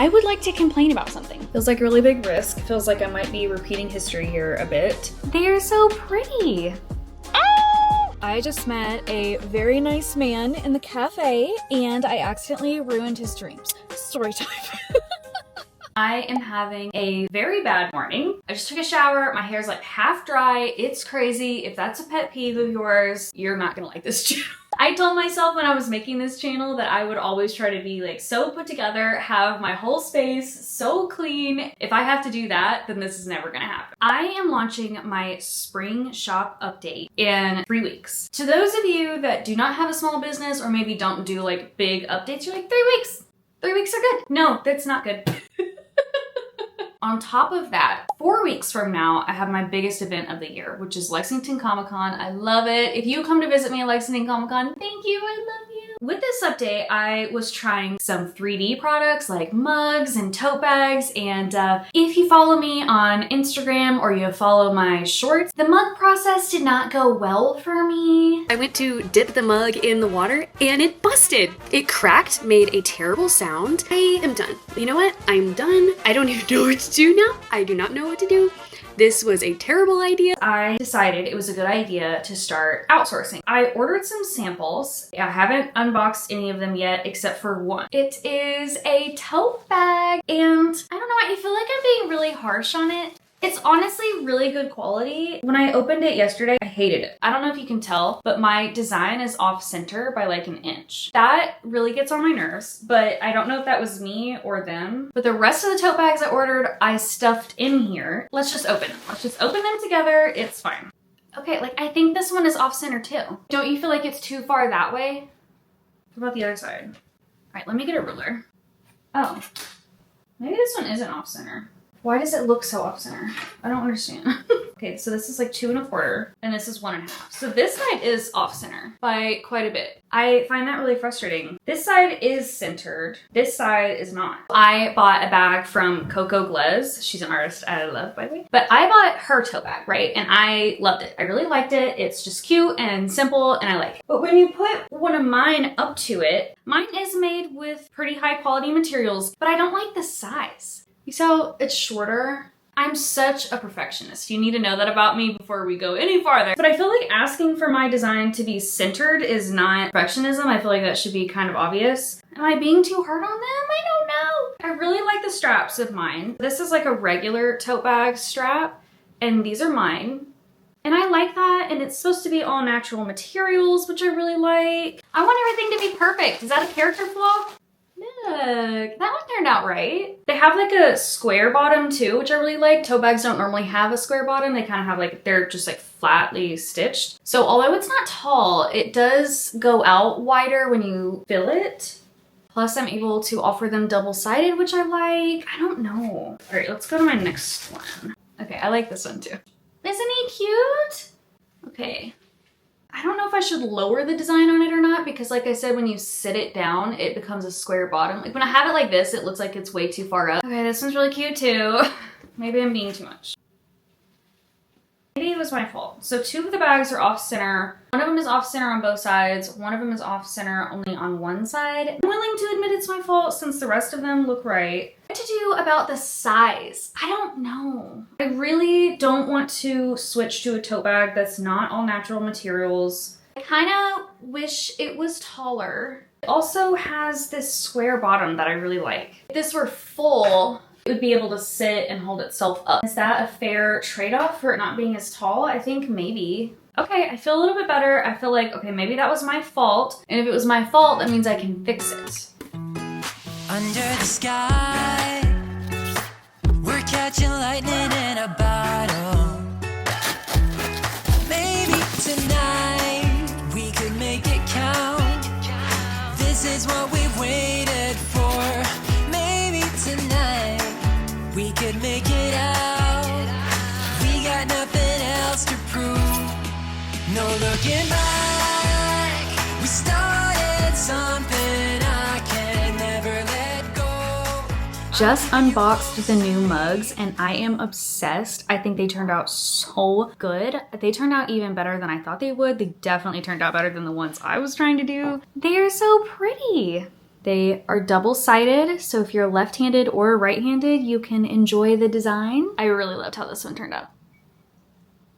I would like to complain about something. Feels like a really big risk. Feels like I might be repeating history here a bit. They're so pretty. I just met a very nice man in the cafe and I accidentally ruined his dreams. Story time. I am having a very bad morning. I just took a shower. My hair's like half dry. It's crazy. If that's a pet peeve of yours, you're not gonna like this channel. I told myself when I was making this channel that I would always try to be like so put together, have my whole space so clean. If I have to do that, then this is never gonna happen. I am launching my spring shop update in 3 weeks. To those of you that do not have a small business or maybe don't do like big updates, you're like 3 weeks. 3 weeks are good. No, that's not good. On top of that, 4 weeks from now, I have my biggest event of the year, which is Lexington Comic-Con. I love it. If you come to visit me at Lexington Comic-Con, thank you, I love you. With this update, I was trying some 3D products like mugs and tote bags, and if you follow me on Instagram or you follow my shorts, the mug process did not go well for me. I went to dip the mug in the water and it busted. It cracked, made a terrible sound. I am done. You know what? I'm done. I don't even know what to do now. I do not know what to do. This was a terrible idea. I decided it was a good idea to start outsourcing. I ordered some samples. I haven't unboxed any of them yet except for one. It is a tote bag and I don't know, I feel like I'm being really harsh on it. It's honestly really good quality. When I opened it yesterday, I hated it. I don't know if you can tell, but my design is off center by like an inch. That really gets on my nerves, but I don't know if that was me or them. But the rest of the tote bags I ordered, I stuffed in here. Let's just open them. Let's just open them together. It's fine. Okay, like I think this one is off center too. Don't you feel like it's too far that way? What about the other side? All right, let me get a ruler. Oh, maybe this one isn't off center. Why does it look so off center? I don't understand. Okay, so this is like 2 1/4 and this is 1 1/2. So this side is off center by quite a bit. I find that really frustrating. This side is centered. This side is not. I bought a bag from Coco Glez. She's an artist I love, by the way. But I bought her tote bag, right? And I loved it. I really liked it. It's just cute and simple and I like it. But when you put one of mine up to it, mine is made with pretty high quality materials, but I don't like the size. You see how it's shorter? I'm such a perfectionist. You need to know that about me before we go any farther. But I feel like asking for my design to be centered is not perfectionism. I feel like that should be kind of obvious. Am I being too hard on them? I don't know. I really like the straps of mine. This is like a regular tote bag strap, and these are mine. And I like that, and it's supposed to be all natural materials, which I really like. I want everything to be perfect. Is that a character flaw? Look, that one turned out right. They have like a square bottom too, which I really like. Tote bags don't normally have a square bottom. They kind of have like, they're just like flatly stitched. So although it's not tall, it does go out wider when you fill it. Plus I'm able to offer them double-sided, which I like. I don't know. All right, let's go to my next one. Okay, I like this one too. Isn't he cute? Okay. I don't know if I should lower the design on it or not because like I said, when you sit it down, it becomes a square bottom. Like when I have it like this, it looks like it's way too far up. Okay, this one's really cute too. Maybe I'm being too much. Maybe it was my fault. So 2 of the bags are off center. One of them is off center on both sides. One of them is off center only on one side. I'm willing to admit it's my fault since the rest of them look right. What to do about the size? I don't know. I really don't want to switch to a tote bag that's not all natural materials. I kind of wish it was taller. It also has this square bottom that I really like. If this were full, it would be able to sit and hold itself up. Is that a fair trade-off for it not being as tall? I think maybe. Okay, I feel a little bit better. I feel like, okay, maybe that was my fault. And if it was my fault, that means I can fix it. Under the sky, we're catching lightning in a bottle. Maybe tonight we could make it count. This is what we've waited for. Maybe tonight we could make it out. We got nothing else to prove. No looking back. We started something I can never let go. Just unboxed the new mugs and I am obsessed. I think they turned out so good. They turned out even better than I thought they would. They definitely turned out better than the ones I was trying to do. They are so pretty. They are double-sided, so if you're left-handed or right-handed, you can enjoy the design. I really loved how this one turned out.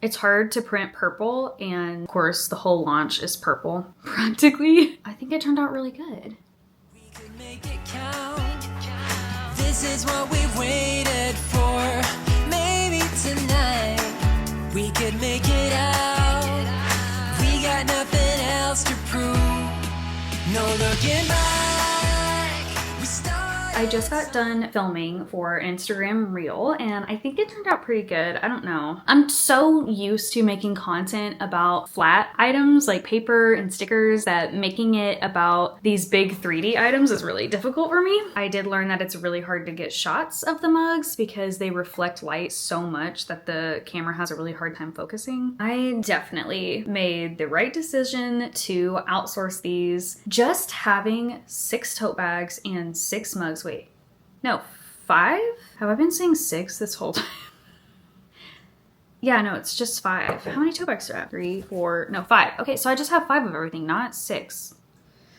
It's hard to print purple, and of course the whole launch is purple, practically. I think it turned out really good. We could make it count. This is what we've waited for. Maybe tonight we could make it out. We got nothing else to prove. No looking back. We started. I just got done filming for an Instagram reel and I think it turned out pretty good. I don't know. I'm so used to making content about flat items like paper and stickers that making it about these big 3D items is really difficult for me. I did learn that it's really hard to get shots of the mugs because they reflect light so much that the camera has a really hard time focusing. I definitely made the right decision to outsource these. Just having 6 tote bags and 6 mugs. Wait, no, 5? Have I been saying 6 this whole time? Yeah, no, it's just 5. How many tote bags do I have? 3, 4, no, 5. Okay, so I just have 5 of everything, not 6.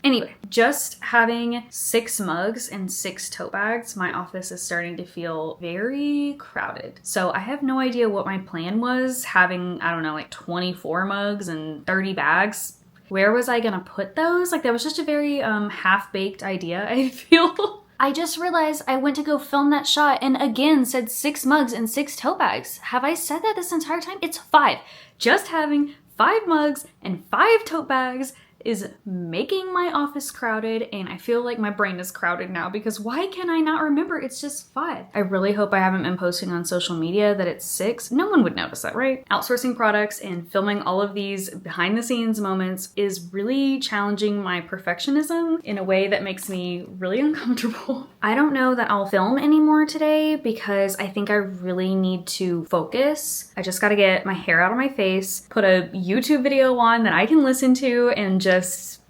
Anyway, just having 6 mugs and 6 tote bags, my office is starting to feel very crowded. So I have no idea what my plan was, having, I don't know, like 24 mugs and 30 bags. Where was I gonna put those? Like, that was just a very half-baked idea, I feel. I just realized I went to go film that shot and again said 6 mugs and 6 tote bags. Have I said that this entire time? It's 5. Just having 5 mugs and 5 tote bags is making my office crowded, and I feel like my brain is crowded now because why can I not remember it's just 5? I really hope I haven't been posting on social media that it's 6. No one would notice that, right? Outsourcing products and filming all of these behind the scenes moments is really challenging my perfectionism in a way that makes me really uncomfortable. I don't know that I'll film anymore today because I think I really need to focus. I just gotta get my hair out of my face, put a YouTube video on that I can listen to, and just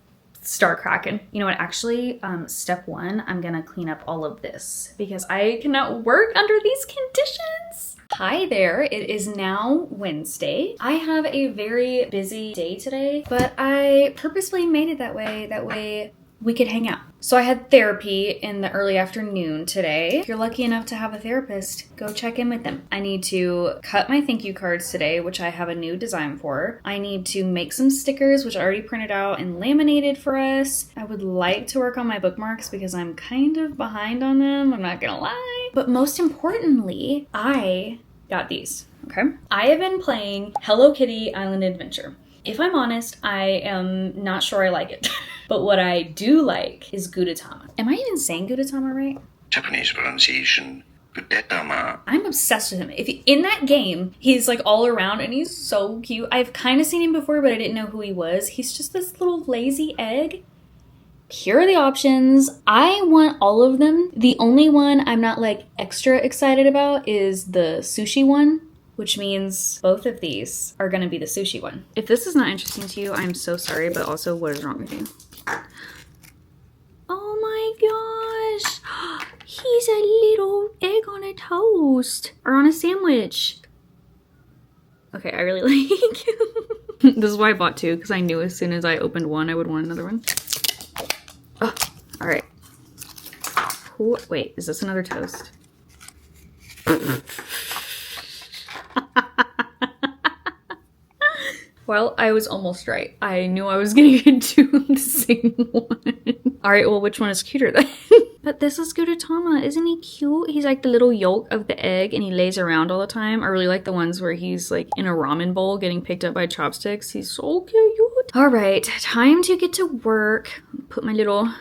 start cracking. You know what, actually, step 1, I'm gonna clean up all of this because I cannot work under these conditions. Hi there, it is now Wednesday. I have a very busy day today, but I purposely made it that way we could hang out. So I had therapy in the early afternoon today. If you're lucky enough to have a therapist, go check in with them. I need to cut my thank you cards today, which I have a new design for. I need to make some stickers, which I already printed out and laminated for us. I would like to work on my bookmarks because I'm kind of behind on them, I'm not gonna lie. But most importantly, I got these, okay? I have been playing Hello Kitty Island Adventure. If I'm honest, I am not sure I like it. But what I do like is Gudetama. Am I even saying Gudetama right? Japanese pronunciation, Gudetama. I'm obsessed with him. In that game, he's like all around and he's so cute. I've kind of seen him before, but I didn't know who he was. He's just this little lazy egg. Here are the options. I want all of them. The only one I'm not like extra excited about is the sushi one, which means both of these are gonna be the sushi one. If this is not interesting to you, I'm so sorry, but also what is wrong with you? Oh my gosh, he's a little egg on a toast or on a sandwich. Okay, I really like him. This is why I bought 2, because I knew as soon as I opened one, I would want another one. Oh, all right. Ooh, wait, is this another toast? Well, I was almost right. I knew I was getting into the same one. All right, well, which one is cuter then? But this is Gudetama. Isn't he cute? He's like the little yolk of the egg and he lays around all the time. I really like the ones where he's like in a ramen bowl getting picked up by chopsticks. He's so cute. All right, time to get to work. Put my little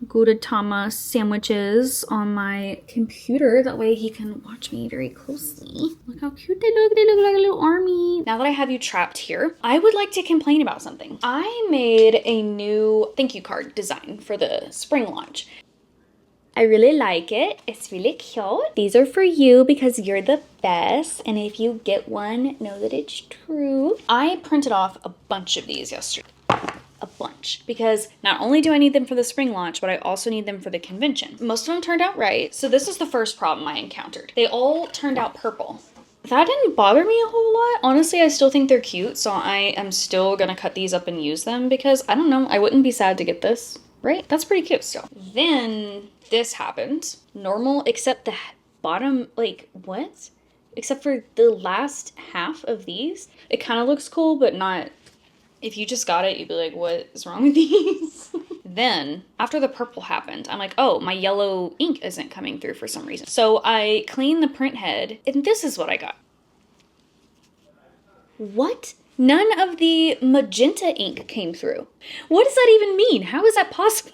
Gudetama sandwiches on my computer. That way he can watch me very closely. Look how cute they look. They look like a little army. Now that I have you trapped here, I would like to complain about something. I made a new thank you card design for the spring launch. I really like it. It's really cute. These are for you because you're the best. And if you get one, know that it's true. I printed off a bunch of these yesterday. A bunch, because not only do I need them for the spring launch, but I also need them for the convention. Most of them turned out right. So this is the first problem I encountered. They all turned out purple. That didn't bother me a whole lot. Honestly, I still think they're cute, so I am still gonna cut these up and use them because I don't know, I wouldn't be sad to get this. right? That's pretty cute still. Then this happened. Normal, except the bottom, like, what? Except for the last half of these. It kind of looks cool, but not. If you just got it, you'd be like, what is wrong with these? Then, after the purple happened, I'm like, oh, my yellow ink isn't coming through for some reason. So I cleaned the print head, and this is what I got. What? None of the magenta ink came through. What does that even mean? How is that possible?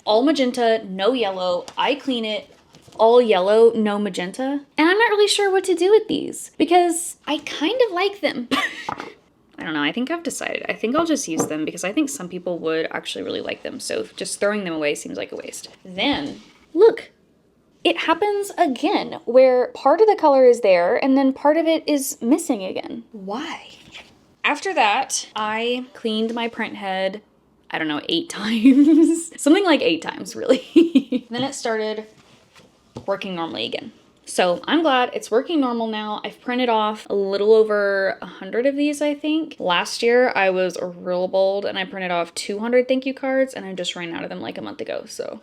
All magenta, no yellow. I clean it. All yellow, no magenta. And I'm not really sure what to do with these because I kind of like them. I don't know. I think I've decided. I think I'll just use them because I think some people would actually really like them. So just throwing them away seems like a waste. Then, look. It happens again where part of the color is there and then part of it is missing again. Why? After that, I cleaned my print head, I don't know, 8 times. Something like 8 times, really. Then it started working normally again. So I'm glad it's working normal now. I've printed off a little over 100 of these, I think. Last year, I was real bold and I printed off 200 thank you cards and I just ran out of them like a month ago, so.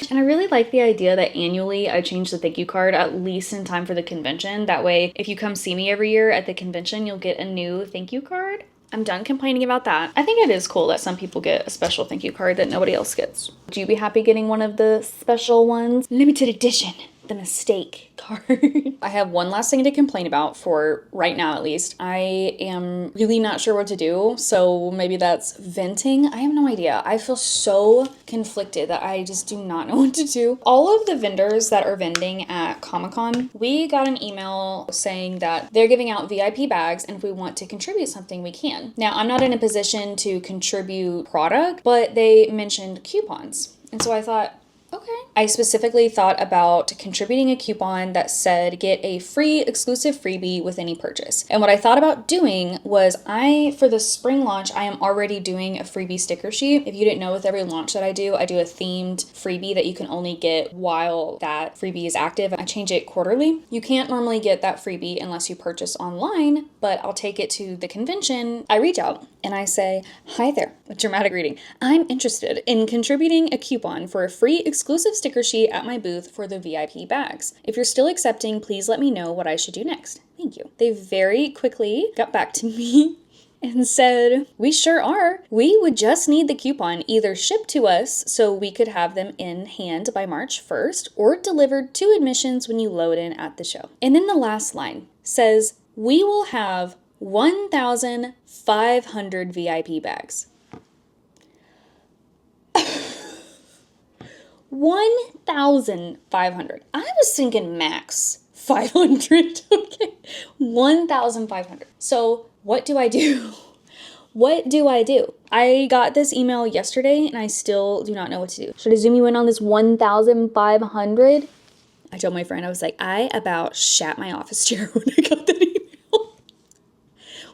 And I really like the idea that annually I change the thank you card at least in time for the convention. That way, if you come see me every year at the convention, you'll get a new thank you card. I'm done complaining about that. I think it is cool that some people get a special thank you card that nobody else gets. Would you be happy getting one of the special ones? Limited edition. The mistake card. I have one last thing to complain about for right now, at least. I am really not sure what to do, so maybe that's venting. I have no idea. I feel so conflicted that I just do not know what to do. All of the vendors that are vending at Comic-Con, we got an email saying that they're giving out VIP bags, and if we want to contribute something, we can. Now, I'm not in a position to contribute product, but they mentioned coupons. And so I thought, okay. I specifically thought about contributing a coupon that said get a free exclusive freebie with any purchase. And what I thought about doing was for the spring launch, I am already doing a freebie sticker sheet. If you didn't know, with every launch that I do a themed freebie that you can only get while that freebie is active. I change it quarterly. You can't normally get that freebie unless you purchase online, but I'll take it to the convention. I reach out and I say, hi there, a dramatic reading. I'm interested in contributing a coupon for a free exclusive sticker sheet at my booth for the VIP bags. If you're still accepting, please let me know what I should do next. Thank you. They very quickly got back to me and said, we sure are. We would just need the coupon either shipped to us so we could have them in hand by March 1st or delivered to admissions when you load in at the show. And then the last line says, we will have 1,500 VIP bags. 1,500. I was thinking max 500. Okay. 1,500. So what do I do? What do I do? I got this email yesterday and I still do not know what to do. Should I zoom you in on this 1,500? I told my friend, I was like, I about shat my office chair when I got that email.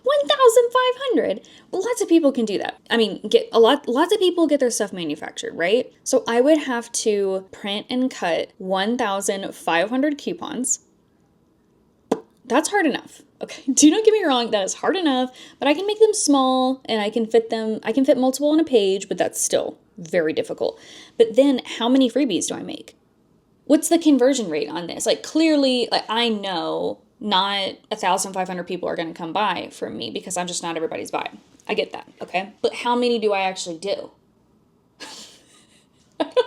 1,500. Lots of people can do that. I mean, lots of people get their stuff manufactured, right? So I would have to print and cut 1,500 coupons. That's hard enough. Okay, do not get me wrong, that is hard enough, but I can make them small and I can fit multiple on a page, but that's still very difficult. But then how many freebies do I make? What's the conversion rate on this? Like clearly, I know not 1,500 people are going to come buy from me because I'm just not everybody's vibe. I get that, okay? But how many do I actually do? I don't know.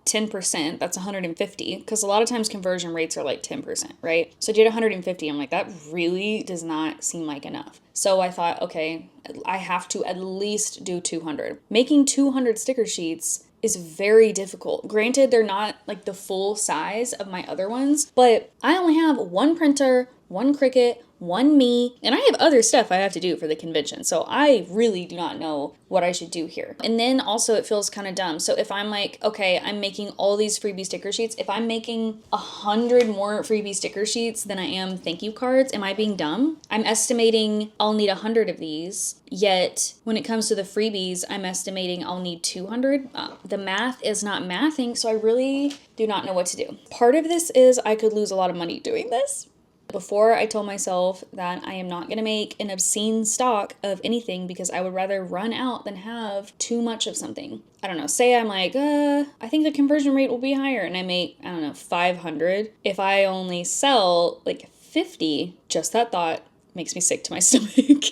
10%, that's 150, because a lot of times conversion rates are like 10%, right? So I did 150, I'm like, that really does not seem like enough. So I thought, okay, I have to at least do 200. Making 200 sticker sheets is very difficult. Granted, they're not like the full size of my other ones, but I only have one printer, one Cricut, one me, and I have other stuff I have to do for the convention. So I really do not know what I should do here. And then also it feels kind of dumb. So if I'm like, okay, I'm making all these freebie sticker sheets. If I'm making 100 more freebie sticker sheets than I am thank you cards, am I being dumb? I'm estimating I'll need 100 of these. Yet when it comes to the freebies, I'm estimating I'll need 200. The math is not mathing. So I really do not know what to do. Part of this is I could lose a lot of money doing this. Before, I told myself that I am not going to make an obscene stock of anything because I would rather run out than have too much of something. I don't know, say I'm like, I think the conversion rate will be higher, and I make, I don't know, 500. If I only sell like 50, just that thought makes me sick to my stomach.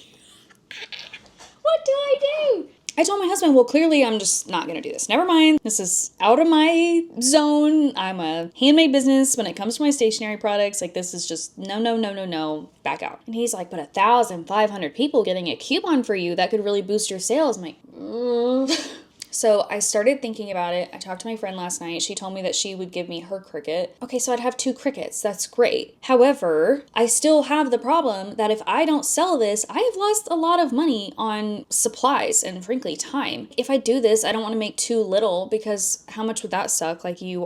What do I do? I told my husband, well, clearly I'm just not going to do this. Never mind. This is out of my zone. I'm a handmade business when it comes to my stationery products. Like, this is just no, back out. And he's like, but 1,500 people getting a coupon for you, that could really boost your sales. I'm like, So I started thinking about it. I talked to my friend last night. She told me that she would give me her Cricut. Okay, so I'd have 2 Cricuts. That's great. However, I still have the problem that if I don't sell this, I have lost a lot of money on supplies and frankly time. If I do this, I don't want to make too little because how much would that suck? Like you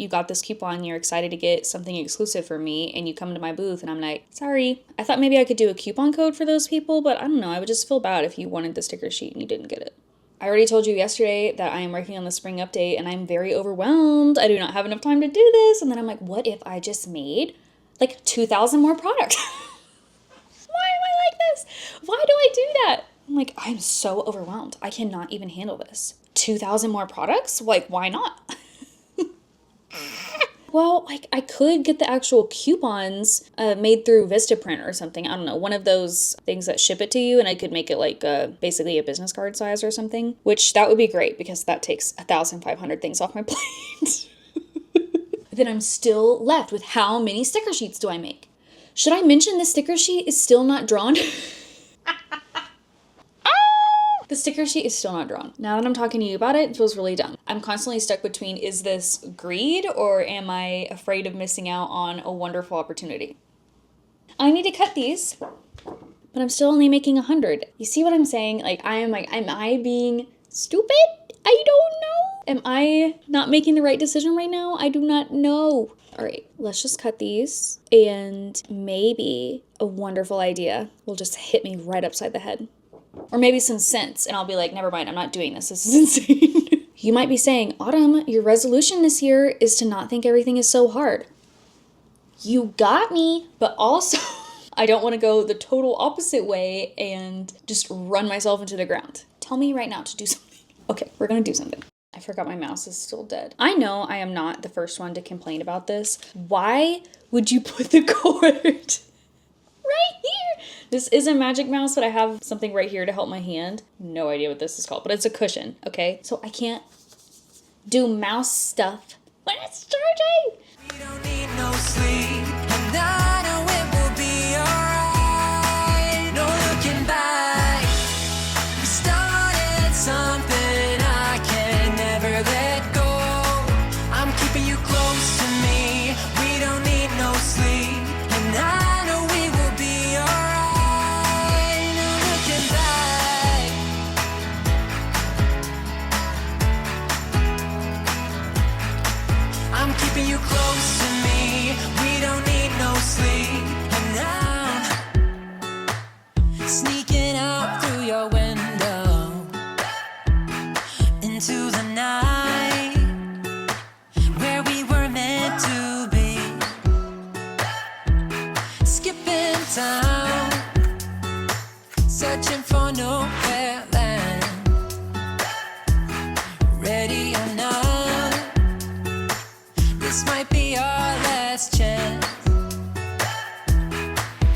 got this coupon, you're excited to get something exclusive for me, and you come to my booth and I'm like, sorry. I thought maybe I could do a coupon code for those people, but I don't know. I would just feel bad if you wanted the sticker sheet and you didn't get it. I already told you yesterday that I am working on the spring update and I'm very overwhelmed. I do not have enough time to do this. And then I'm like, what if I just made like 2,000 more products? Why am I like this? Why do I do that? I'm like, I'm so overwhelmed. I cannot even handle this. 2,000 more products? Like, why not? Well, like I could get the actual coupons made through Vistaprint or something. I don't know, one of those things that ship it to you, and I could make it like basically a business card size or something, which that would be great because that takes 1,500 things off my plate. Then I'm still left with how many sticker sheets do I make? Should I mention this sticker sheet is still not drawn? The sticker sheet is still not drawn. Now that I'm talking to you about it, it feels really dumb. I'm constantly stuck between, is this greed or am I afraid of missing out on a wonderful opportunity? I need to cut these, but I'm still only making 100. You see what I'm saying? Like, am I being stupid? I don't know. Am I not making the right decision right now? I do not know. All right, let's just cut these and maybe a wonderful idea will just hit me right upside the head. Or maybe some sense, and I'll be like, never mind, I'm not doing this. This is insane. You might be saying, Autumn, your resolution this year is to not think everything is so hard. You got me, but also I don't want to go the total opposite way and just run myself into the ground. Tell me right now to do something. Okay, we're going to do something. I forgot my mouse is still dead. I know I am not the first one to complain about this. Why would you put the cord right here? This is a magic mouse, but I have something right here to help my hand. No idea what this is called, but it's a cushion, okay? So I can't do mouse stuff when it's charging. We don't need no sleep, and I know it will be alright. No looking back, we started something I can never let go. I'm keeping you close to me. We don't need no sleep, and I know we will be alright. No looking back. I'm keeping you close to me. We don't need no sleep. And I'm sneaking out through your window into the night where we were meant to be. Skipping town, searching for nowhere land. Ready or not, this might be our last chance.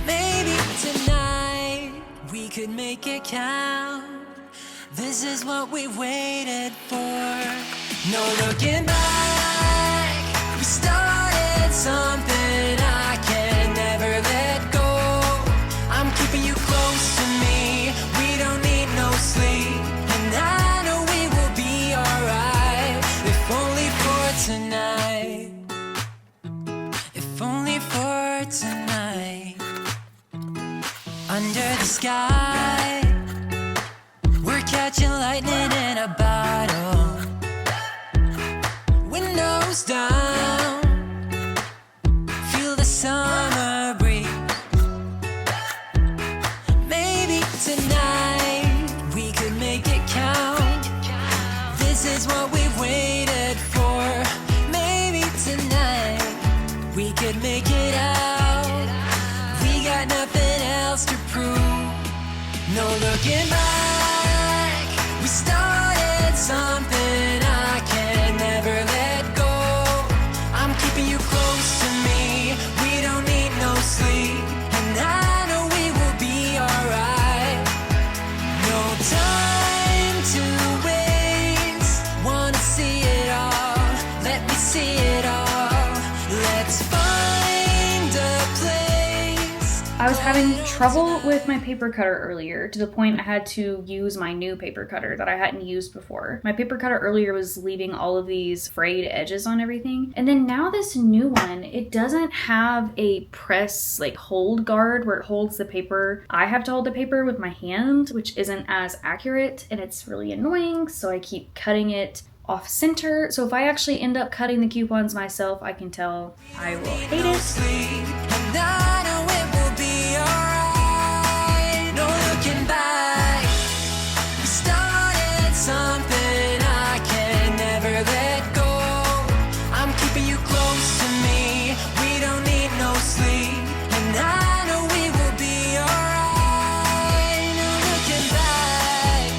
Maybe tonight we could make it count. This is what we waited for. No looking back. We started something I can never let go. I'm keeping you close to me. We don't need no sleep, and I know we will be alright. If only for tonight. If only for tonight. Under the sky, we're catching lightning in a bottle. Windows down, feel the summer breeze. Maybe tonight we could make it count. This is what we've waited for. Maybe tonight we could make it out. looking back. We started something I can never let go. I'm keeping you close to me. We don't need no sleep, and I know we will be alright. No time to waste. Wanna see it all. Let me see it all. Let's find a place. I was having trouble with my paper cutter earlier to the point I had to use my new paper cutter that I hadn't used before. My paper cutter earlier was leaving all of these frayed edges on everything. And then now this new one, it doesn't have a press like hold guard where it holds the paper. I have to hold the paper with my hand, which isn't as accurate, and it's really annoying. So I keep cutting it off center. So if I actually end up cutting the coupons myself, I can tell I will hate it. Sleep, and I know it will be alright. No looking back. We started something I can never let go. I'm keeping you close to me. We don't need no sleep, and I know we will be alright. No looking back.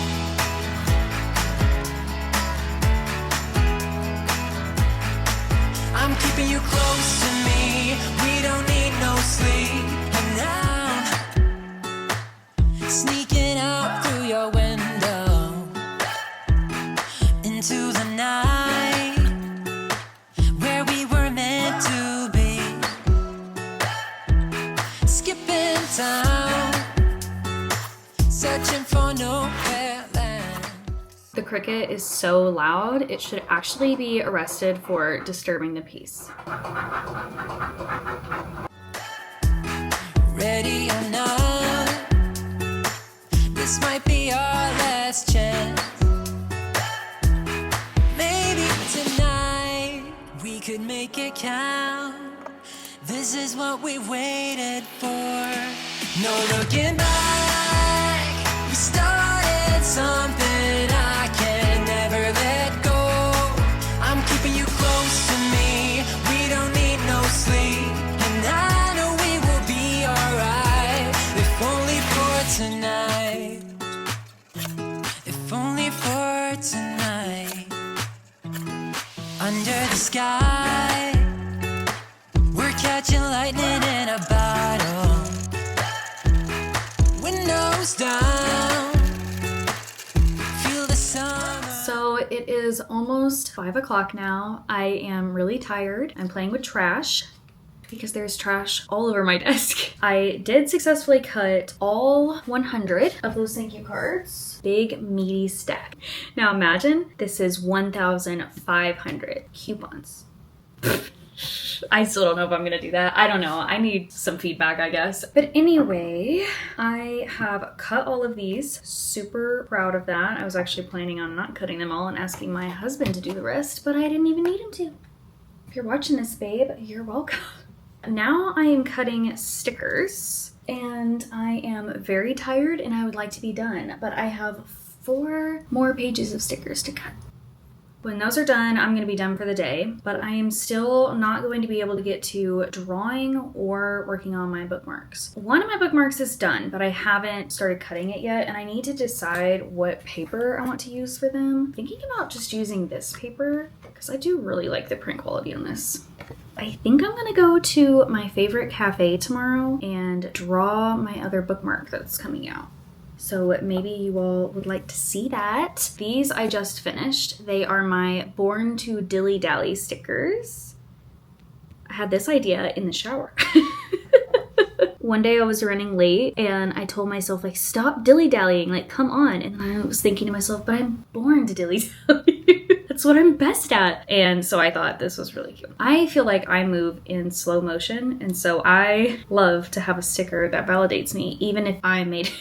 I'm keeping you close to me. We don't need no sleep. And now, sneaking out through your window into the night where we were meant to be. Skipping town, searching for nowhere land. The cricket is so loud, it should actually be arrested for disturbing the peace. Ready or not, this might be our last chance. Maybe tonight we could make it count. This is what we waited for. No looking back. We started something I can never let go. I'm keeping you close to me. We don't need no sleep, and I know we will be alright. If only for tonight. If only for tonight. Under the sky, we're catching lightning in a bottle. Windows down. Feel the summer. So it is almost 5 o'clock now. I am really tired. I'm playing with trash because there's trash all over my desk. I did successfully cut all 100 of those thank you cards. Big meaty stack. Now imagine this is 1,500 coupons. I still don't know if I'm gonna do that. I don't know. I need some feedback, I guess. But anyway, I have cut all of these. Super proud of that. I was actually planning on not cutting them all and asking my husband to do the rest, but I didn't even need him to. If you're watching this, babe, you're welcome. Now I am cutting stickers and I am very tired and I would like to be done, but I have 4 more pages of stickers to cut. When those are done, I'm going to be done for the day, but I am still not going to be able to get to drawing or working on my bookmarks. One of my bookmarks is done, but I haven't started cutting it yet, and I need to decide what paper I want to use for them. I'm thinking about just using this paper, because I do really like the print quality on this. I think I'm gonna go to my favorite cafe tomorrow and draw my other bookmark that's coming out. So maybe you all would like to see that. These I just finished. They are my Born to Dilly Dally stickers. I had this idea in the shower. One day I was running late and I told myself, like, stop dilly-dallying, like, come on. And I was thinking to myself, but I'm born to dilly-dally. That's what I'm best at. And so I thought this was really cute. I feel like I move in slow motion, and so I love to have a sticker that validates me, even if I made it.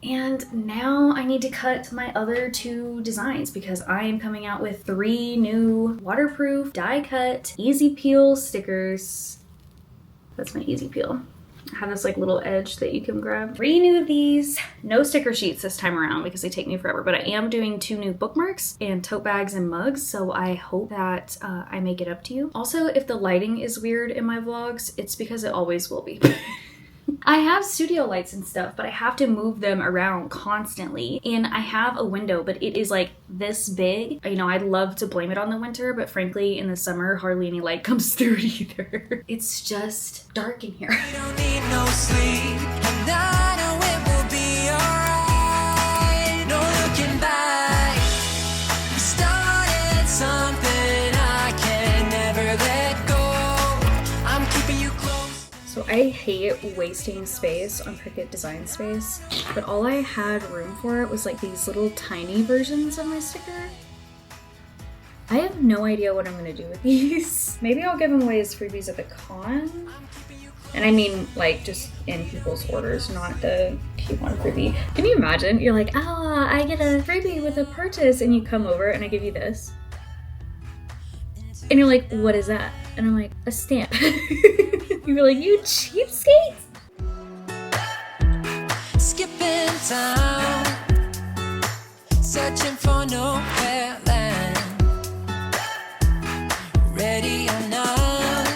And now I need to cut my other 2 designs because I am coming out with 3 new waterproof, die-cut, easy peel stickers. That's my easy peel. I have this like little edge that you can grab. 3 new of these. No sticker sheets this time around because they take me forever, but I am doing 2 new bookmarks and tote bags and mugs, so I hope that I make it up to you. Also, if the lighting is weird in my vlogs, it's because it always will be. I have studio lights and stuff, but I have to move them around constantly. And I have a window, but it is like this big. You know, I'd love to blame it on the winter, but frankly, in the summer, hardly any light comes through either. It's just dark in here. We don't need no sleep, and I know it will be alright. No looking back, we started something I can never let go. I'm keeping you close. So I hate wasting space on Cricut Design Space, but all I had room for was like these little tiny versions of my sticker. I have no idea what I'm gonna do with these. Maybe I'll give them away as freebies at the con. And I mean, like, just in people's orders, not the coupon freebie. Can you imagine? You're like, oh, I get a freebie with a purchase, and you come over and I give you this. And you're like, what is that? And I'm like, a stamp. You're like, you cheapskate? Skipping town, searching for nowhere land. Ready or not,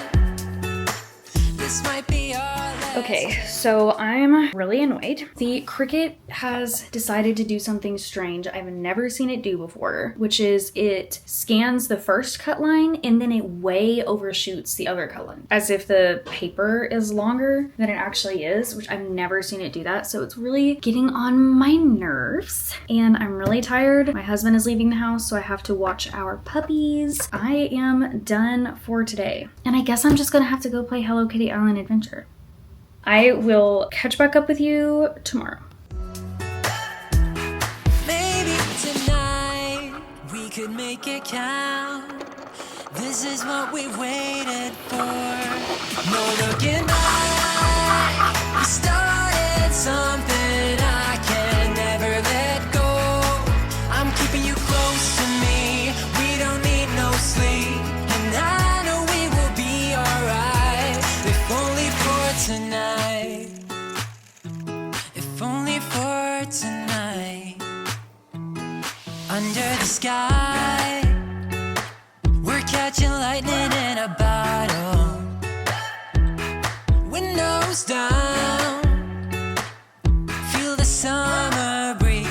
this might be our last. Okay, so I'm really annoyed. The Cricut has decided to do something strange I've never seen it do before, which is it scans the first cut line and then it way overshoots the other cut line, as if the paper is longer than it actually is, which I've never seen it do that. So it's really getting on my nerves and I'm really tired. My husband is leaving the house, so I have to watch our puppies. I am done for today. And I guess I'm just gonna have to go play Hello Kitty Island Adventure. I will catch back up with you tomorrow. Maybe tonight we could make it count. This is what we waited for. No looking back. We started something I can never let go. I'm keeping you close to me. We don't need no sleep, and I know we will be alright. If only for tonight. If only for tonight. Under the sky, we're catching lightning in a bottle. Windows down, feel the summer breeze.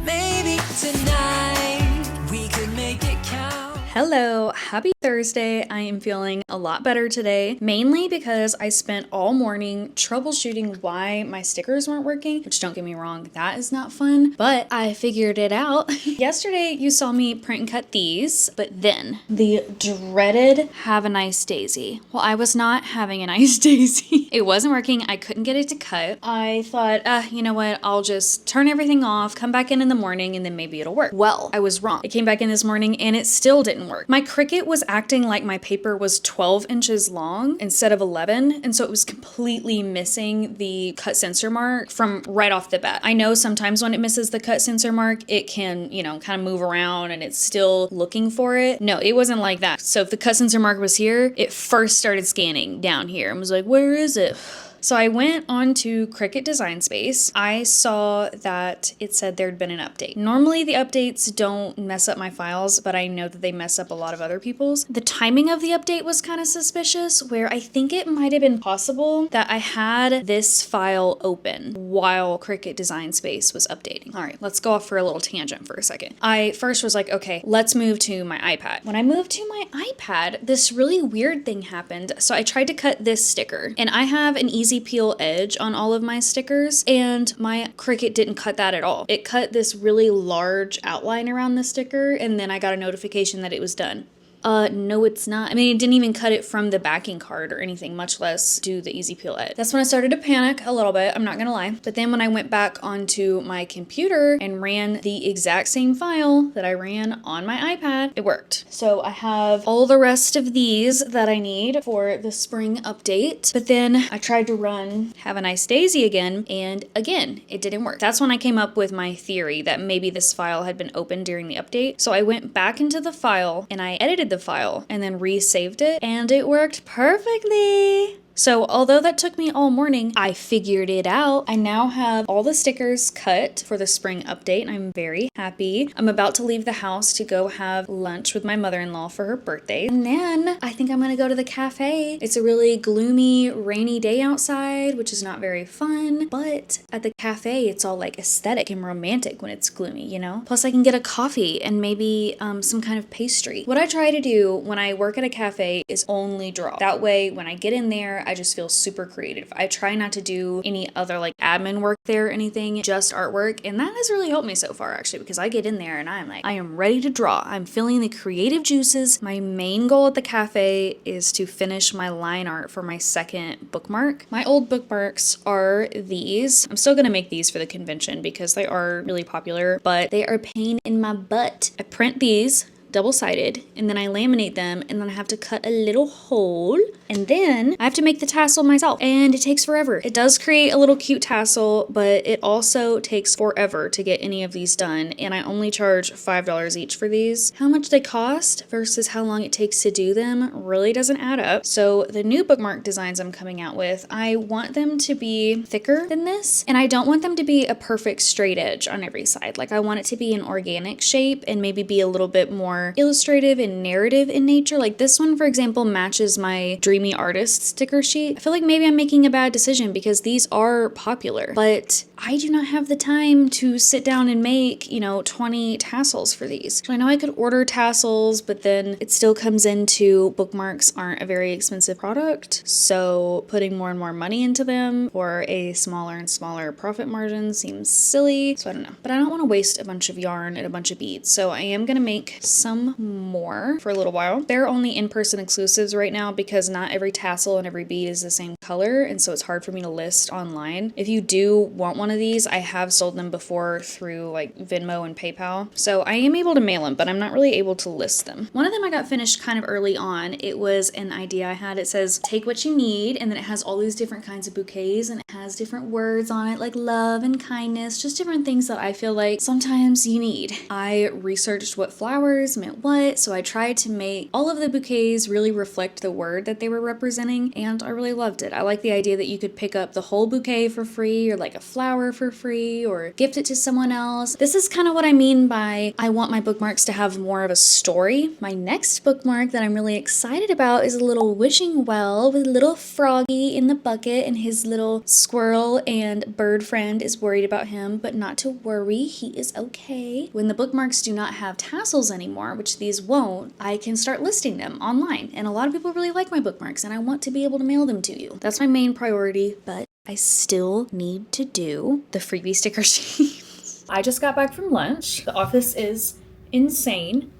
Maybe tonight we could make it count. Hello, happy Thursday. I am feeling a lot better today, mainly because I spent all morning troubleshooting why my stickers weren't working, which don't get me wrong, that is not fun, but I figured it out. Yesterday, you saw me print and cut these, but then the dreaded have a nice daisy. Well, I was not having a nice daisy. It wasn't working. I couldn't get it to cut. I thought, you know what? I'll just turn everything off, come back in the morning, and then maybe it'll work. Well, I was wrong. I came back in this morning and it still didn't work. My Cricut was acting like my paper was 12 inches long instead of 11, and so it was completely missing the cut sensor mark from right off the bat. I know sometimes when it misses the cut sensor mark, it can, you know, kind of move around and it's still looking for it. No, it wasn't like that. So if the cut sensor mark was here, it first started scanning down here and was like, where is it? So I went on to Cricut Design Space. I saw that it said there'd been an update. Normally the updates don't mess up my files, but I know that they mess up a lot of other people's. The timing of the update was kind of suspicious, where I think it might have been possible that I had this file open while Cricut Design Space was updating. All right, let's go off for a little tangent for a second. I first was like, okay, let's move to my iPad. When I moved to my iPad, this really weird thing happened. So I tried to cut this sticker, and I have an easy peel edge on all of my stickers, and my Cricut didn't cut that at all. It cut this really large outline around the sticker, and then I got a notification that it was done. No, it's not. I mean, it didn't even cut it from the backing card or anything, much less do the easy peel edge. That's when I started to panic a little bit, I'm not gonna lie. But then when I went back onto my computer and ran the exact same file that I ran on my iPad, it worked. So I have all the rest of these that I need for the spring update. But then I tried to run Have a Nice Daisy again, and again, it didn't work. That's when I came up with my theory that maybe this file had been opened during the update. So I went back into the file and I edited the file and then resaved it, and it worked perfectly. So although that took me all morning, I figured it out. I now have all the stickers cut for the spring update and I'm very happy. I'm about to leave the house to go have lunch with my mother-in-law for her birthday. And then I think I'm gonna go to the cafe. It's a really gloomy, rainy day outside, which is not very fun, but at the cafe, it's all like aesthetic and romantic when it's gloomy, you know? Plus I can get a coffee and maybe some kind of pastry. What I try to do when I work at a cafe is only draw. That way, when I get in there, I just feel super creative. I try not to do any other like admin work there or anything, just artwork. And that has really helped me so far actually, because I get in there and I'm like, I am ready to draw. I'm feeling the creative juices. My main goal at the cafe is to finish my line art for my second bookmark. My old bookmarks are these. I'm still gonna make these for the convention because they are really popular, but they are a pain in my butt. I print these double-sided and then I laminate them and then I have to cut a little hole and then I have to make the tassel myself and it takes forever. It does create a little cute tassel, but it also takes forever to get any of these done and I only charge $5 each for these. How much they cost versus how long it takes to do them really doesn't add up. So the new bookmark designs I'm coming out with, I want them to be thicker than this and I don't want them to be a perfect straight edge on every side. Like I want it to be an organic shape and maybe be a little bit more illustrative and narrative in nature. Like this one, for example, matches my Dreamy Artist sticker sheet. I feel like maybe I'm making a bad decision because these are popular, but I do not have the time to sit down and make, 20 tassels for these. So I know I could order tassels, but then it still comes into bookmarks aren't a very expensive product. So putting more and more money into them for a smaller and smaller profit margin seems silly. So I don't know, but I don't want to waste a bunch of yarn and a bunch of beads. So I am going to make some more for a little while. They're only in-person exclusives right now because not every tassel and every bead is the same color, and so it's hard for me to list online. If you do want one of these, I have sold them before through like Venmo and PayPal, so I am able to mail them, but I'm not really able to list them. One of them I got finished kind of early on. It was an idea I had. It says, take what you need, and then it has all these different kinds of bouquets, and it has different words on it like love and kindness, just different things that I feel like sometimes you need. I researched what flowers meant what, so I tried to make all of the bouquets really reflect the word that they were representing, and I really loved it. I like the idea that you could pick up the whole bouquet for free, or like a flower for free, or gift it to someone else. This is kind of what I mean by I want my bookmarks to have more of a story. My next bookmark that I'm really excited about is a little wishing well with a little froggy in the bucket, and his little squirrel and bird friend is worried about him, but not to worry, he is okay. When the bookmarks do not have tassels anymore, which these won't, I can start listing them online. And a lot of people really like my bookmarks and I want to be able to mail them to you. That's my main priority, but I still need to do the freebie sticker sheets. I just got back from lunch. The office is insane.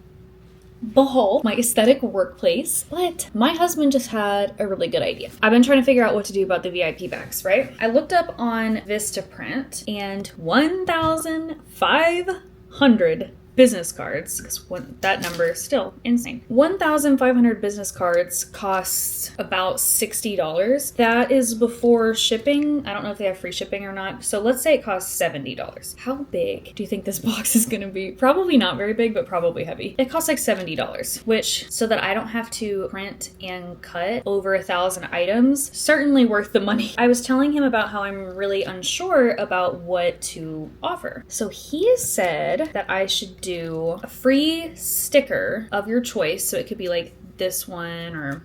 Behold my aesthetic workplace, but my husband just had a really good idea. I've been trying to figure out what to do about the VIP bags, right? I looked up on Vistaprint and 1,500 business cards, because that number is still insane. 1,500 business cards costs about $60. That is before shipping. I don't know if they have free shipping or not. So let's say it costs $70. How big do you think this box is going to be? Probably not very big, but probably heavy. It costs like $70, which, so that I don't have to print and cut over 1,000 items, certainly worth the money. I was telling him about how I'm really unsure about what to offer. So he said that I should do a free sticker of your choice. So it could be like this one or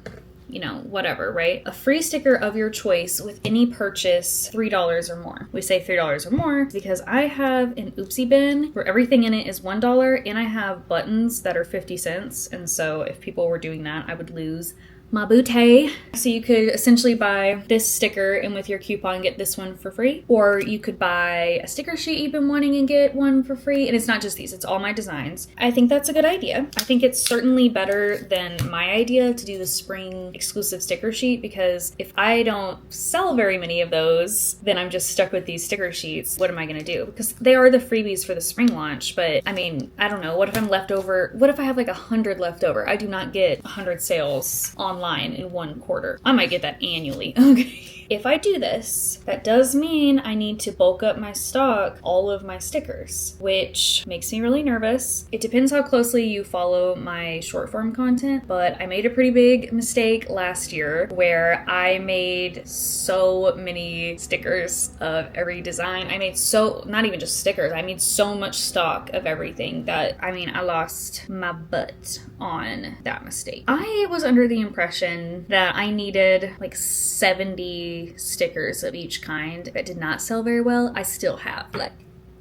whatever, right? A free sticker of your choice with any purchase $3 or more. We say $3 or more because I have an oopsie bin where everything in it is $1 and I have buttons that are 50 cents. And so if people were doing that, I would lose my booty. So you could essentially buy this sticker and with your coupon get this one for free, or you could buy a sticker sheet you've been wanting and get one for free. And it's not just these, it's all my designs. I think that's a good idea. I think it's certainly better than my idea to do the spring exclusive sticker sheet, because if I don't sell very many of those, then I'm just stuck with these sticker sheets. What am I gonna do? Because they are the freebies for the spring launch, but I mean, I don't know, what if I'm left over? What if I have like 100 left over? I do not get 100 sales on online in 1 quarter. I might get that annually. Okay. If I do this, that does mean I need to bulk up my stock, all of my stickers, which makes me really nervous. It depends how closely you follow my short form content, but I made a pretty big mistake last year where I made so many stickers of every design. Not even just stickers, I made so much stock of everything that, I lost my butt on that mistake. I was under the impression that I needed like 70 stickers of each kind. That did not sell very well. I still have like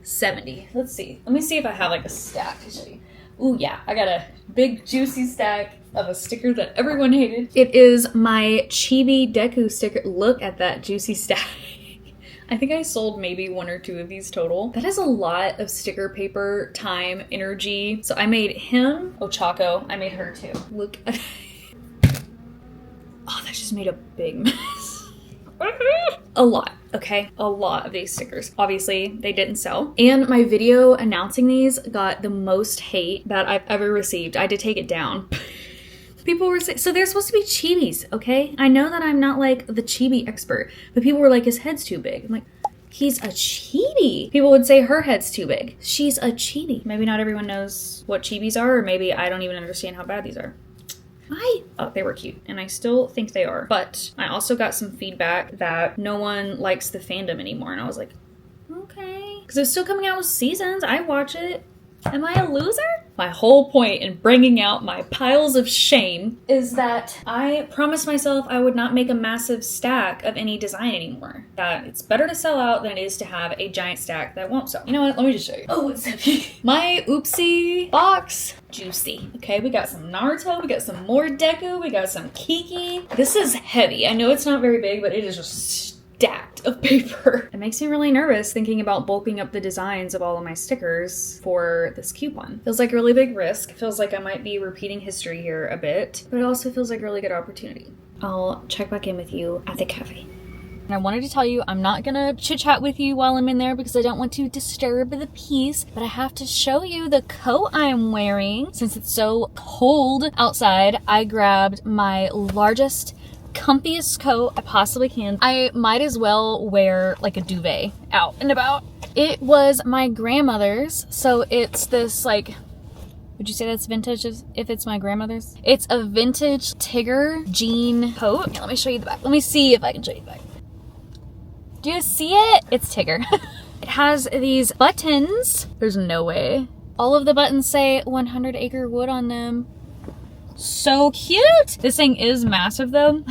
70. Let's see. Let me see if I have like a stack to show you. Ooh, yeah, I got a big juicy stack of a sticker that everyone hated. It is my Chibi Deku sticker. Look at that juicy stack. I think I sold maybe 1 or 2 of these total. That is a lot of sticker paper, time, energy. So I made him, Ochako, I made her too. Look at oh, that just made a big mess. A lot, okay? A lot of these stickers. Obviously, they didn't sell. And my video announcing these got the most hate that I've ever received. I had to take it down. People were saying, so they're supposed to be chibis, okay? I know that I'm not like the chibi expert, but people were like, his head's too big. I'm like, he's a chibi. People would say her head's too big. She's a chibi. Maybe not everyone knows what chibis are, or maybe I don't even understand how bad these are. I thought they were cute, and I still think they are. But I also got some feedback that no one likes the fandom anymore, and I was like, okay. Because it's still coming out with seasons. I watch it. Am I a loser? My whole point in bringing out my piles of shame is that I promised myself I would not make a massive stack of any design anymore. That it's better to sell out than it is to have a giant stack that won't sell. You know what? Let me just show you. Oh, it's heavy. My oopsie box. Juicy. Okay, we got some Naruto, we got some more Deku, we got some Kiki. This is heavy. I know it's not very big, but it is just stacked of paper. It makes me really nervous thinking about bulking up the designs of all of my stickers for this coupon. Feels like a really big risk. Feels like I might be repeating history here a bit, but it also feels like a really good opportunity. I'll check back in with you at the cafe. And I wanted to tell you, I'm not gonna chit chat with you while I'm in there because I don't want to disturb the peace, but I have to show you the coat I'm wearing. Since it's so cold outside, I grabbed my largest comfiest coat I possibly can. I might as well wear like a duvet out and about. It was my grandmother's, so it's this like, would you say that's vintage if it's my grandmother's? It's a vintage Tigger jean coat. Let me show you the back. Let me see if I can show you the back. Do you see it? It's Tigger. It has these buttons. There's no way. All of the buttons say 100 acre wood on them. So cute! This thing is massive though.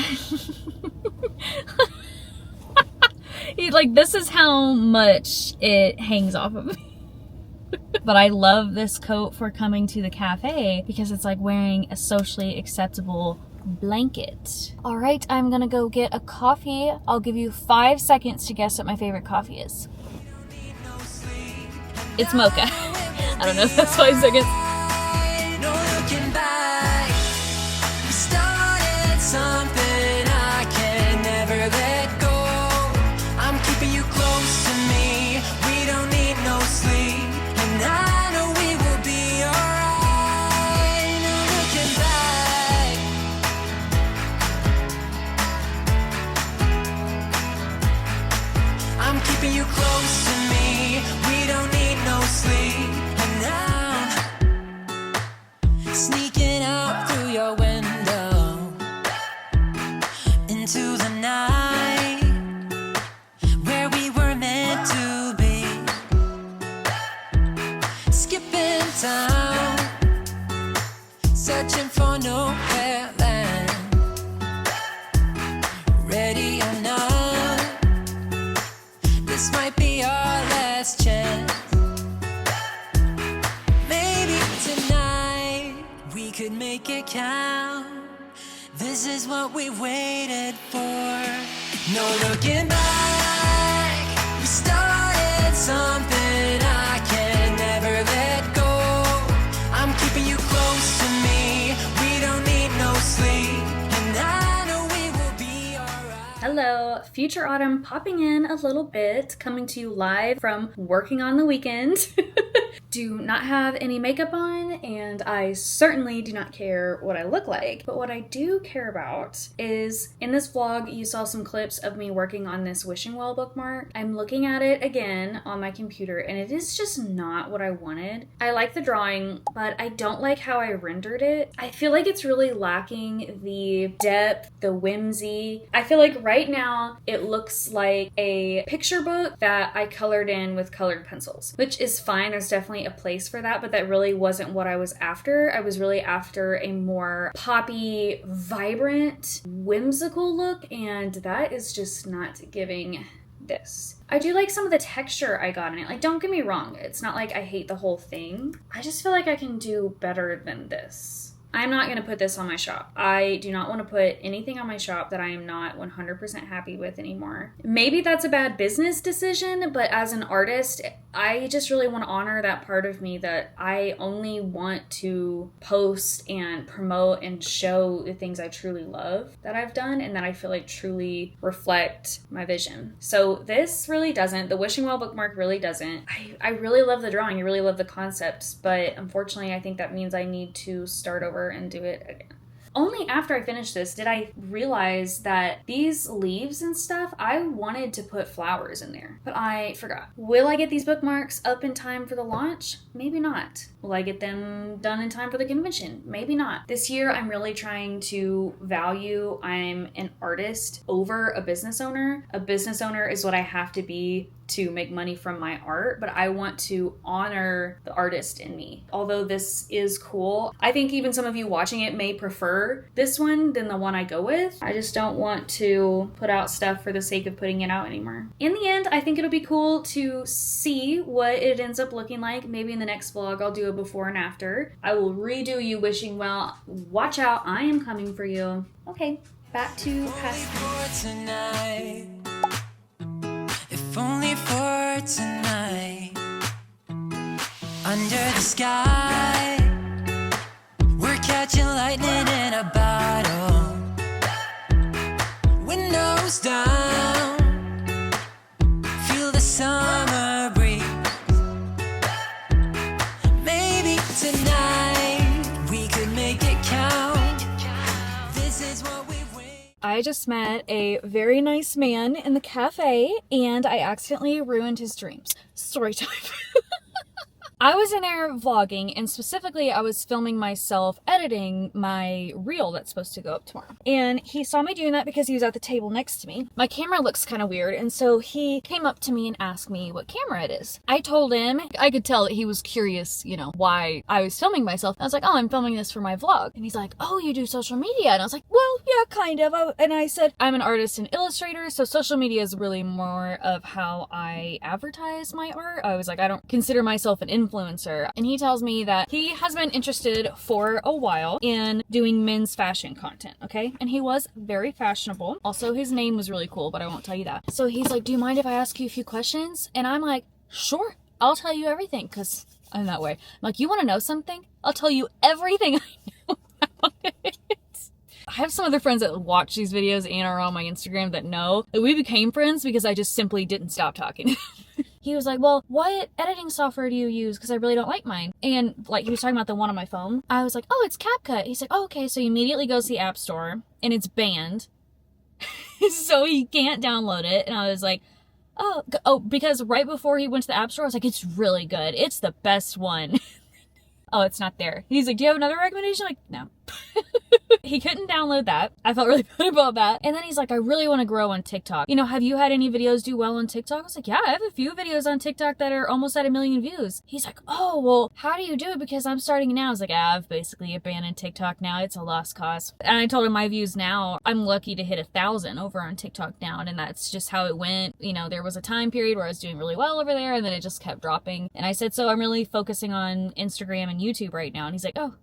Like, this is how much it hangs off of me. But I love this coat for coming to the cafe because it's like wearing a socially acceptable blanket. All right, I'm gonna go get a coffee. I'll give you 5 seconds to guess what my favorite coffee is. It's mocha. I don't know if that's 5 seconds. Something I can never let go. I'm keeping you close to me. We don't need no sleep, and I know we will be alright. No looking back. I'm keeping you close to me. We don't need no sleep, and I'm sneaking out through your window into the night where we were meant to be, skipping town, searching for nowhere land. Ready or not, this might be our last chance. Maybe tonight we could make it count. This is what we waited for. No looking back. We started something I can never let go. I'm keeping you close to me. We don't need no sleep, and I know we will be alright. Hello, Future Autumn popping in a little bit, coming to you live from working on the weekend. do not have any makeup on, and I certainly do not care what I look like. But what I do care about is, in this vlog, you saw some clips of me working on this wishing well bookmark. I'm looking at it again on my computer, and it is just not what I wanted. I like the drawing, but I don't like how I rendered it. I feel like it's really lacking the depth, the whimsy. I feel like right now it looks like a picture book that I colored in with colored pencils, which is fine. There's definitely a place for that, but that really wasn't what I was after. I was really after a more poppy, vibrant, whimsical look, and that is just not giving this. I do like some of the texture I got in it. Like, don't get me wrong, it's not like I hate the whole thing. I just feel like I can do better than this. I'm not going to put this on my shop. I do not want to put anything on my shop that I am not 100% happy with anymore. Maybe that's a bad business decision, but as an artist, I just really want to honor that part of me that I only want to post and promote and show the things I truly love that I've done and that I feel like truly reflect my vision. So this really doesn't. The wishing well bookmark really doesn't. I really love the drawing. I really love the concepts, but unfortunately I think that means I need to start over and do it again. Only after I finished this did I realize that these leaves and stuff, I wanted to put flowers in there, but I forgot. Will I get these bookmarks up in time for the launch? Maybe not. Will I get them done in time for the convention? Maybe not. This year, I'm really trying to value I'm an artist over a business owner. A business owner is what I have to be to make money from my art, but I want to honor the artist in me. Although this is cool, I think even some of you watching it may prefer this one than the one I go with. I just don't want to put out stuff for the sake of putting it out anymore. In the end, I think it'll be cool to see what it ends up looking like. Maybe in the next vlog, I'll do a before and after. I will redo you wishing well. Watch out, I am coming for you. Okay, back to past tense. If only for tonight. Under the sky, we're catching lightning in a bottle. Windows down, feel the summer breeze. Maybe tonight we could make it count. This is what we've waited. I just met a very nice man in the cafe and I accidentally ruined his dreams. Story time. I was in there vlogging, and specifically I was filming myself editing my reel that's supposed to go up tomorrow. And he saw me doing that because he was at the table next to me. My camera looks kind of weird, and so he came up to me and asked me what camera it is. I told him, I could tell that he was curious, you know, why I was filming myself. I was like, oh, I'm filming this for my vlog. And he's like, oh, you do social media? And I was like, well, yeah, kind of. And I said, I'm an artist and illustrator, so social media is really more of how I advertise my art. I was like, I don't consider myself an influencer. And he tells me that he has been interested for a while in doing men's fashion content, okay? And he was very fashionable. Also, his name was really cool, but I won't tell you that. So he's like, do you mind if I ask you a few questions? And I'm like, sure, I'll tell you everything, because I'm that way. I'm like, you want to know something? I'll tell you everything I know about it. I have some other friends that watch these videos and are on my Instagram that know that we became friends because I just simply didn't stop talking. He was like, well, what editing software do you use? Because I really don't like mine. And like, he was talking about the one on my phone. I was like, oh, it's CapCut. He's like, oh, okay. So he immediately goes to the App Store and it's banned. So he can't download it. And I was like, oh, because right before he went to the App Store, I was like, it's really good. It's the best one. Oh, it's not there. He's like, do you have another recommendation? I'm like, no. He couldn't download that. I felt really good about that. And then he's like, I really want to grow on TikTok. You know, have you had any videos do well on TikTok? I was like, yeah, I have a few videos on TikTok that are almost at 1 million views. He's like, oh, well, how do you do it? Because I'm starting now. I was like, I've basically abandoned TikTok now. It's a lost cause. And I told him my views now, I'm lucky to hit 1,000 over on TikTok now. And that's just how it went. You know, there was a time period where I was doing really well over there and then it just kept dropping. And I said, so I'm really focusing on Instagram and YouTube right now. And he's like, oh,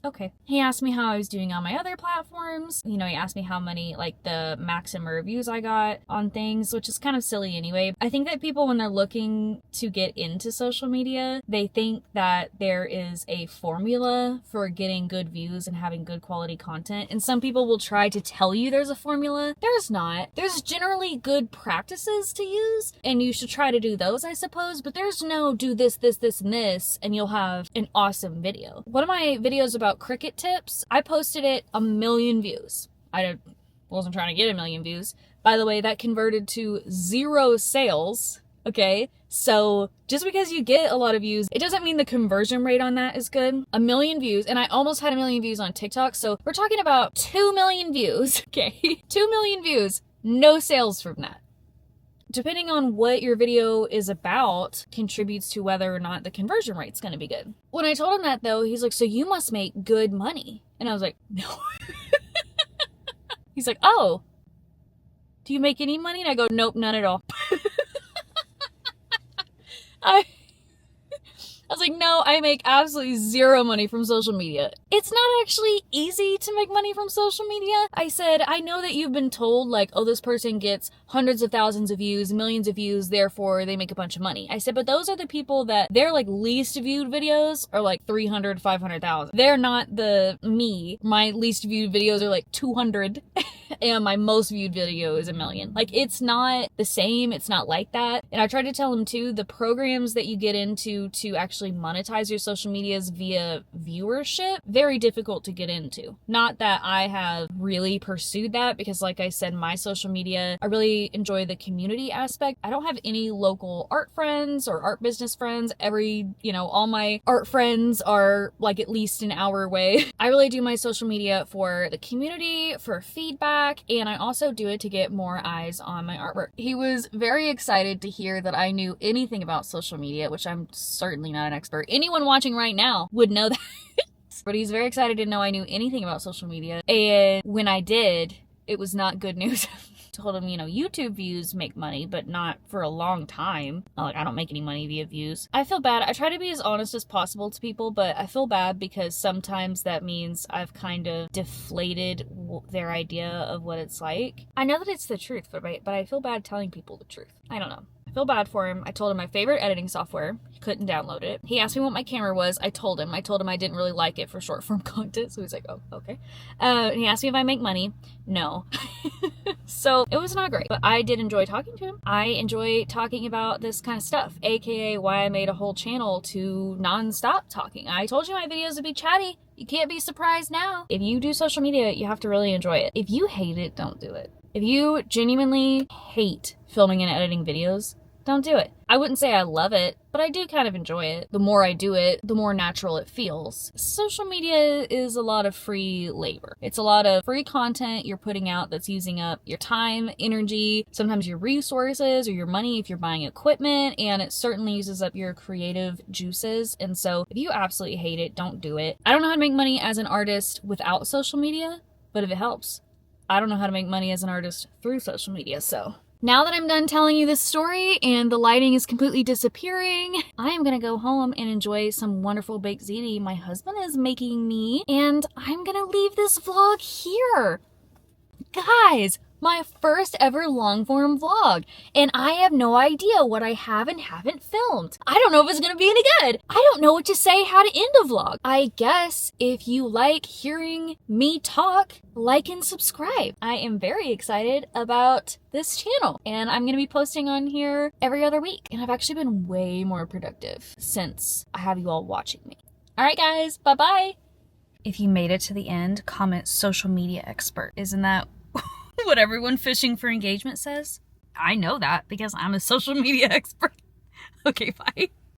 Okay. He asked me how I was doing on my other platforms. You know, he asked me how many, like, the maximum reviews I got on things, which is kind of silly anyway. I think that people, when they're looking to get into social media, they think that there is a formula for getting good views and having good quality content. And some people will try to tell you there's a formula. There's not. There's generally good practices to use, and you should try to do those, I suppose. But there's no do this, this, this, and this, and you'll have an awesome video. One of my videos about cricket tips, I posted it 1 million views. I wasn't trying to get 1 million views. By the way, that converted to 0 sales. Okay, so just because you get a lot of views, it doesn't mean the conversion rate on that is good. 1 million views, and I almost had 1 million views on TikTok, so we're talking about 2 million views. Okay, 2 million views, no sales from that. Depending on what your video is about contributes to whether or not the conversion rate's going to be good. When I told him that though, he's like, so you must make good money. And I was like, no. He's like, oh, do you make any money? And I go, nope, none at all. I was like, no, I make absolutely 0 money from social media. It's not actually easy to make money from social media. I said, I know that you've been told, like, oh, this person gets hundreds of thousands of views, millions of views, therefore they make a bunch of money. I said, but those are the people that their, like, least viewed videos are, like, 300, 500,000. They're not the me. My least viewed videos are, like, 200, and my most viewed video is 1 million. Like, it's not the same. It's not like that. And I tried to tell him, too, the programs that you get into to actually monetize your social medias via viewership, very difficult to get into. Not that I have really pursued that, because like I said, my social media, I really enjoy the community aspect. I don't have any local art friends or art business friends. All my art friends are like at least an hour away. I really do my social media for the community, for feedback, and I also do it to get more eyes on my artwork. He was very excited to hear that I knew anything about social media, which I'm certainly not an expert. Anyone watching right now would know that. But he's very excited to know I knew anything about social media. And when I did, it was not good news. Told him, YouTube views make money, but not for a long time. Like, I don't make any money via views. I feel bad. I try to be as honest as possible to people, but I feel bad because sometimes that means I've kind of deflated their idea of what it's like. I know that it's the truth, but I feel bad telling people the truth. I don't know. I feel bad for him. I told him my favorite editing software. He couldn't download it. He asked me what my camera was. I told him I didn't really like it for short form content. So he's like, oh, okay. And he asked me if I make money. No. So it was not great, but I did enjoy talking to him. I enjoy talking about this kind of stuff, aka why I made a whole channel to non-stop talking. I told you my videos would be chatty. You can't be surprised now. If you do social media, you have to really enjoy it. If you hate it, don't do it. If you genuinely hate filming and editing videos, don't do it. I wouldn't say I love it, but I do kind of enjoy it. The more I do it, the more natural it feels. Social media is a lot of free labor. It's a lot of free content you're putting out that's using up your time, energy, sometimes your resources or your money if you're buying equipment, and it certainly uses up your creative juices. And so if you absolutely hate it, don't do it. I don't know how to make money as an artist without social media, but if it helps, I don't know how to make money as an artist through social media, so. Now that I'm done telling you this story and the lighting is completely disappearing, I am gonna go home and enjoy some wonderful baked ziti my husband is making me, and I'm gonna leave this vlog here. Guys, my first ever long form vlog, and I have no idea what I have and haven't filmed. I don't know if it's gonna be any good. I don't know what to say, how to end a vlog. I guess if you like hearing me talk, like and subscribe. I am very excited about this channel, and I'm gonna be posting on here every other week, and I've actually been way more productive since I have you all watching me. All right, guys, bye-bye. If you made it to the end, comment social media expert. Isn't that what everyone fishing for engagement says? I know that because I'm a social media expert. Okay, bye.